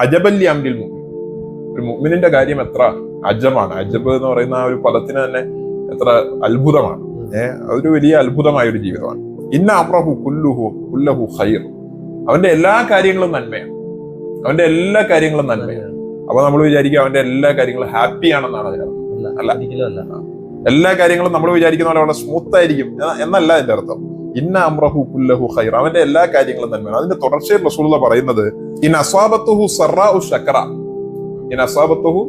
അജബല്ലി അംരിൽ മുഅ്മിൻ, ഒരു മുഅ്മിനിന്റെ കാര്യം എത്ര അജബാണ്. അജബ് എന്ന് പറയുന്ന ആ ഒരു പദത്തിന് തന്നെ എത്ര അത്ഭുതമാണ്. അതൊരു വലിയ അത്ഭുതമായ ഒരു ജീവിതമാണ്. ഇന്ന അംറഹു കുല്ലഹു ഖൈർ, അവന്റെ എല്ലാ കാര്യങ്ങളും നന്മയാണ്. അവന്റെ എല്ലാ കാര്യങ്ങളും നന്മയാണ്. അപ്പൊ നമ്മൾ വിചാരിക്കും അവന്റെ എല്ലാ കാര്യങ്ങളും ഹാപ്പി ആണെന്നാണ് അതിനർത്ഥം. അല്ല, എല്ലാ കാര്യങ്ങളും നമ്മൾ വിചാരിക്കുന്ന പോലെ വളരെ സ്മൂത്ത് ആയിരിക്കും എന്നല്ല അതിന്റെ അർത്ഥം. ഇന്ന അംറഹു കുല്ലഹു ഖൈർ, അവന്റെ എല്ലാ കാര്യങ്ങളും നന്മയാണ്. അതിന്റെ തുടർച്ചയിൽ റസൂലുള്ളാഹി പറയുന്നത് ഇൻ അസ്വാബത്തുഹു സറാഉ ശക്ര, ഇൻ അസ്വാബത്തുഹു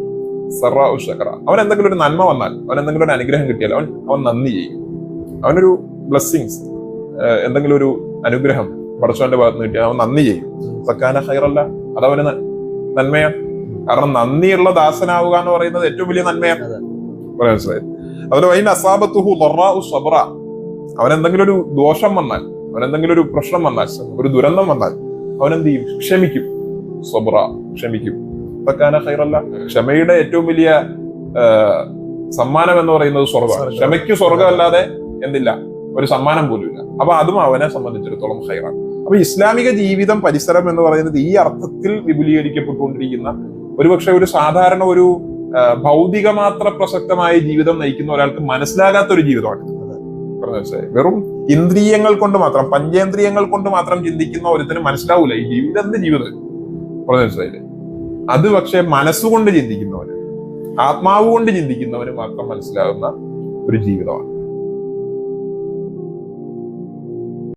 സറാഉ ശക്ര, അവൻ എന്തെങ്കിലും ഒരു നന്മ വന്നാൽ, അവൻ എന്തെങ്കിലും ഒരു അനുഗ്രഹം കിട്ടിയാൽ അവൻ നന്ദി ചെയ്യും. അവനൊരു ബ്ലെസ്സിങ്സ്, എന്തെങ്കിലും ഒരു അനുഗ്രഹം പടച്ചവന്റെ ഭാഗത്ത് നിന്ന് കിട്ടിയാൽ അവൻ നന്ദി ചെയ്യും. സക്കാന ഖൈറല്ല, അതവന് നന്മയാണ്. കാരണം നന്ദിയുള്ള ദാസനാവുക എന്ന് പറയുന്നത് ഏറ്റവും വലിയ നന്മയാണ്. മനസ്സിലായത്? അതുപോലെ വൈൻ അസാബത്തുഹു ദറാഉ സബ്ര, അവൻ എന്തെങ്കിലും ഒരു ദോഷം വന്നാൽ, അവൻ എന്തെങ്കിലും ഒരു പ്രശ്നം വന്നാൽ, ഒരു ദുരന്തം വന്നാൽ അവൻ എന്ത് ചെയ്യും? ക്ഷമിക്കും. സബ്ര, ക്ഷമിക്കും. സക്കാന ഖൈറല്ല, ക്ഷമയുടെ ഏറ്റവും വലിയ സമ്മാനം എന്ന് പറയുന്നത് സ്വർഗ്ഗമാണ്. ക്ഷമയ്ക്ക് സ്വർഗ്ഗമല്ലാതെ എന്തില്ല, ഒരു സമ്മാനം പോലും ഇല്ല. അപ്പൊ അതും അവനെ സംബന്ധിച്ചിടത്തോളം ഖൈറാണ്. അപ്പൊ ഇസ്ലാമിക ജീവിതം, പരിസരം എന്ന് പറയുന്നത് ഈ അർത്ഥത്തിൽ വിപുലീകരിക്കപ്പെട്ടുകൊണ്ടിരിക്കുന്ന, ഒരുപക്ഷെ ഒരു സാധാരണ ഒരു ഭൗതിക മാത്ര പ്രസക്തമായ ജീവിതം നയിക്കുന്ന ഒരാൾക്ക് മനസ്സിലാകാത്ത ഒരു ജീവിതമാണ്. വെറും ഇന്ദ്രിയങ്ങൾ കൊണ്ട് മാത്രം, പഞ്ചേന്ദ്രിയങ്ങൾ കൊണ്ട് മാത്രം ചിന്തിക്കുന്ന ഒരുത്തിന് മനസ്സിലാവൂല ഈ ജീവിതം എന്ത് ജീവിതം. മനസ്സിലായില്ലേ? അത് പക്ഷെ മനസ്സുകൊണ്ട് ചിന്തിക്കുന്നവന്, ആത്മാവ് കൊണ്ട് ചിന്തിക്കുന്നവന് മാത്രം മനസ്സിലാകുന്ന ഒരു ജീവിതമാണ്.